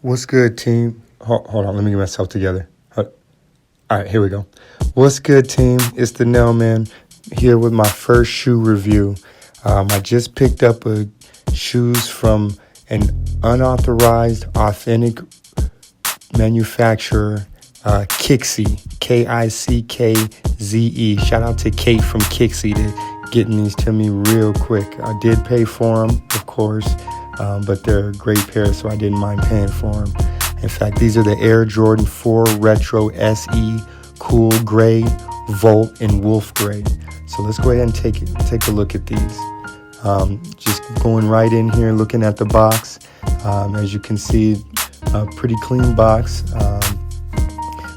What's good, team? Hold on, let me get myself together. All right, here we go. What's good, team? It's the Nailman here with my first shoe review. I just picked up shoes from an unauthorized, authentic manufacturer, Kixie, Kickze. Shout out to Kate from Kixie to getting these to me real quick. I did pay for them, of course. But they're a great pair, so I didn't mind paying for them. In fact, these are the Air Jordan 4 Retro SE Cool Gray, Volt, and Wolf Gray. So let's go ahead and take a look at these. Just going right in here, looking at the box. As you can see, a pretty clean box.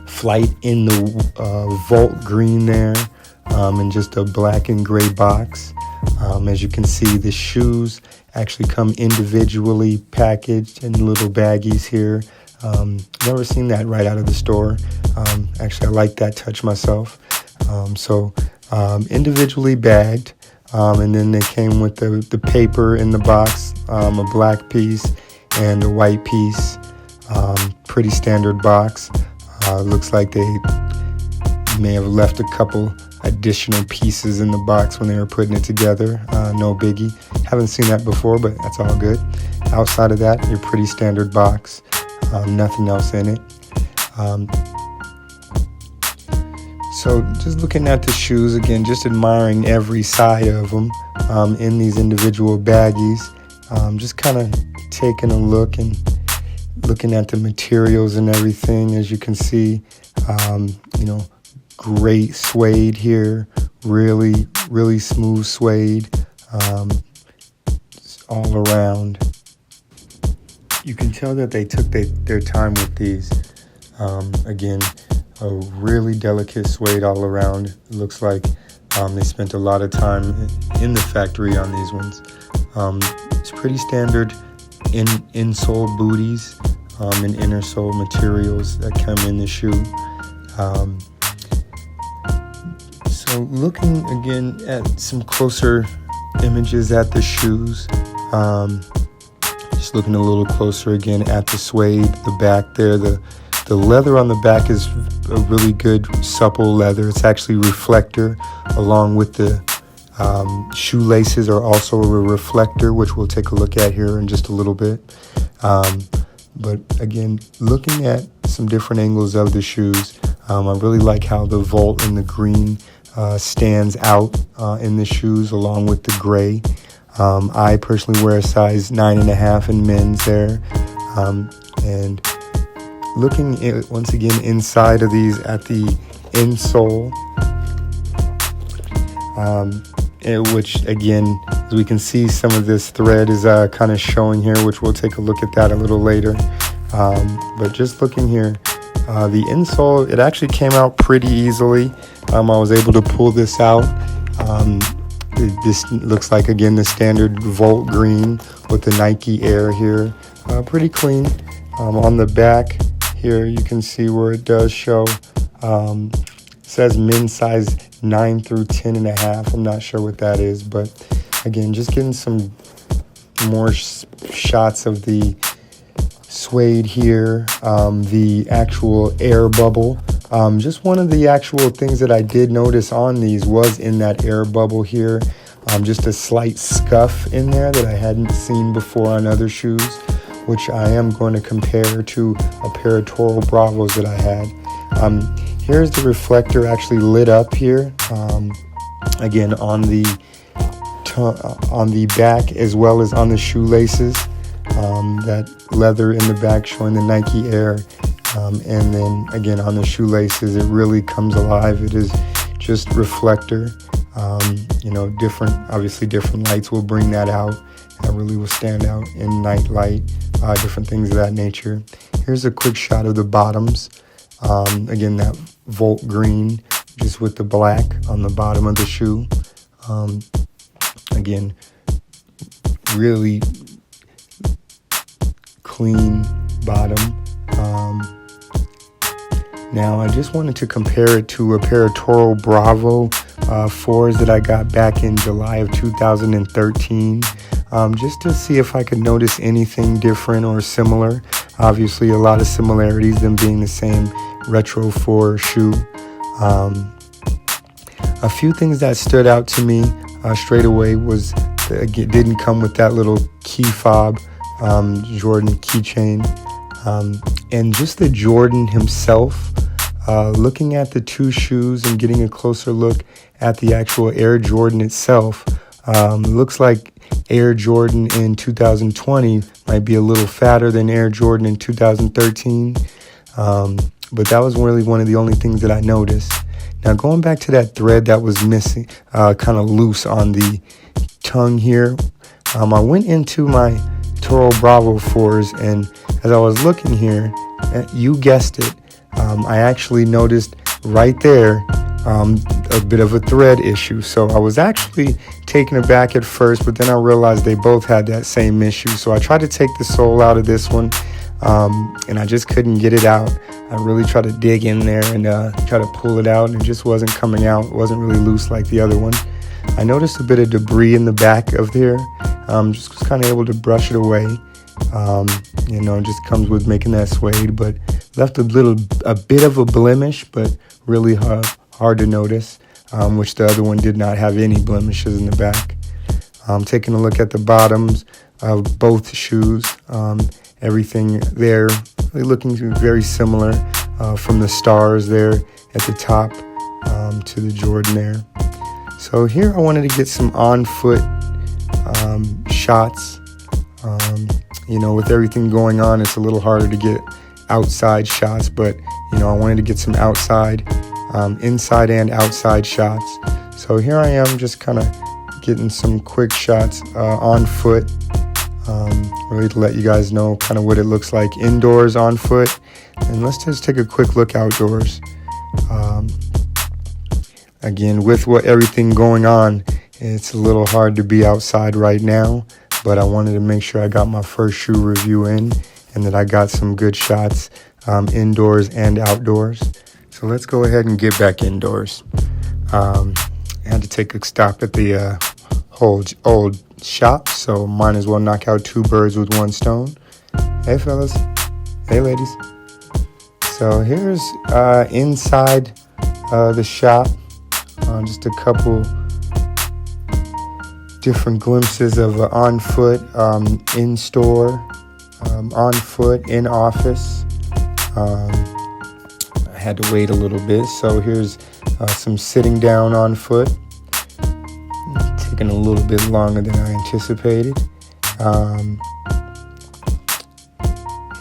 Flight in the Volt green there, and just a black and gray box. As you can see, the shoes actually come individually packaged in little baggies here. Never seen that right out of the store. Actually, I like that touch myself. Individually bagged, and then they came with the paper in the box, a black piece and a white piece. Pretty standard box. Looks like they may have left a couple additional pieces in the box when they were putting it together. No biggie. Haven't seen that before, but that's all good. Outside of that, your pretty standard box. Nothing else in it. So just looking at the shoes again, just admiring every side of them in these individual baggies. Just kind of taking a look and looking at the materials and everything. As you can see, great suede here, really smooth suede, all around. You can tell that they took their time with these. Again, a really delicate suede all around. It looks like they spent a lot of time in the factory on these ones. It's pretty standard insole booties and inner sole materials that come in the shoe. So looking again at some closer images at the shoes, just looking a little closer again at the suede, the back there, the leather on the back is a really good supple leather. It's actually reflector, along with the shoelaces are also a reflector, which we'll take a look at here in just a little bit. But again, looking at some different angles of the shoes, I really like how the Volt in the green stands out in the shoes along with the gray. I personally wear a size 9.5 in men's there. And looking at, once again inside of these at the insole, which again, as we can see, some of this thread is kind of showing here, which we'll take a look at that a little later. But just looking here, the insole, it actually came out pretty easily. I was able to pull this out. This looks like, again, the standard Volt green with the Nike Air here. Pretty clean. On the back here, you can see where it does show. It says men's size 9 through 10.5. I'm not sure what that is, but again, just getting some more shots of the suede here, the actual air bubble. Just one of the actual things that I did notice on these was in that air bubble here, just a slight scuff in there that I hadn't seen before on other shoes, which I am going to compare to a pair of Toro Bravos that I had. Here's the reflector actually lit up here, again on the back as well as on the shoelaces. That leather in the back showing the Nike Air, and then again on the shoelaces it really comes alive. It is just reflector. Different lights will bring that out. That really will stand out in night light, different things of that nature. Here's a quick shot of the bottoms. Again, that Volt green just with the black on the bottom of the shoe. Again, really clean bottom. Now I just wanted to compare it to a pair of Toro Bravo 4s that I got back in July of 2013, just to see if I could notice anything different or similar. Obviously, a lot of similarities, them being the same Retro 4 shoe. A few things that stood out to me straight away was it didn't come with that little key fob Jordan keychain, and just the Jordan himself. Looking at the two shoes and getting a closer look at the actual Air Jordan itself, looks like Air Jordan in 2020 might be a little fatter than Air Jordan in 2013, but that was really one of the only things that I noticed. Now, going back to that thread that was missing, kind of loose on the tongue here, I went into my Toro Bravo 4s, and as I was looking here, you guessed it, I actually noticed right there a bit of a thread issue. So I was actually taken aback at first, but then I realized they both had that same issue. So I tried to take the sole out of this one, and I just couldn't get it out. I really tried to dig in there and try to pull it out, and it just wasn't coming out. It wasn't really loose like the other one. I noticed a bit of debris in the back of there. Just was kind of able to brush it away. It just comes with making that suede, but left a bit of a blemish, but really hard to notice, which the other one did not have any blemishes in the back. Taking a look at the bottoms of both shoes, everything there really looking very similar, from the stars there at the top to the Jordan there. So here I wanted to get some on-foot shots. With everything going on, it's a little harder to get outside shots, but I wanted to get some inside and outside shots. So here I am, just kind of getting some quick shots on foot, really to let you guys know kind of what it looks like indoors on foot. And let's just take a quick look outdoors. Again, with everything going on, it's a little hard to be outside right now, but I wanted to make sure I got my first shoe review in and that I got some good shots indoors and outdoors. So let's go ahead and get back indoors. I had to take a stop at the old shop, so might as well knock out two birds with one stone. Hey fellas, hey ladies. So here's inside the shop, just a couple different glimpses of on foot, in store, on foot, in office. I had to wait a little bit, so here's some sitting down on foot. Taking a little bit longer than I anticipated.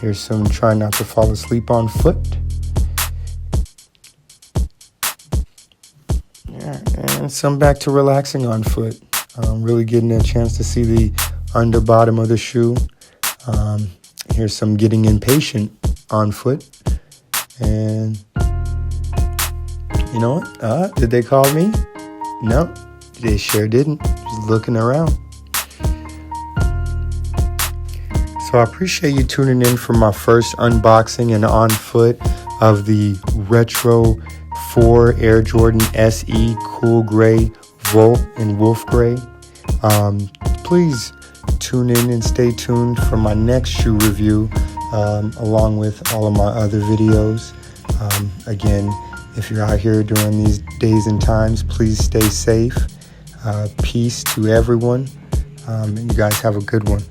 Here's some trying not to fall asleep on foot. And some back to relaxing on foot. Really getting a chance to see the under bottom of the shoe. Here's some getting impatient on foot. And you know what? Did they call me? No, they sure didn't. Just looking around. So I appreciate you tuning in for my first unboxing and on foot of the Retro 4 Air Jordan SE Cool Gray Volt and Wolf Gray. Please tune in and stay tuned for my next shoe review, along with all of my other videos. Again, if you're out here during these days and times, please stay safe. Peace to everyone. And you guys have a good one.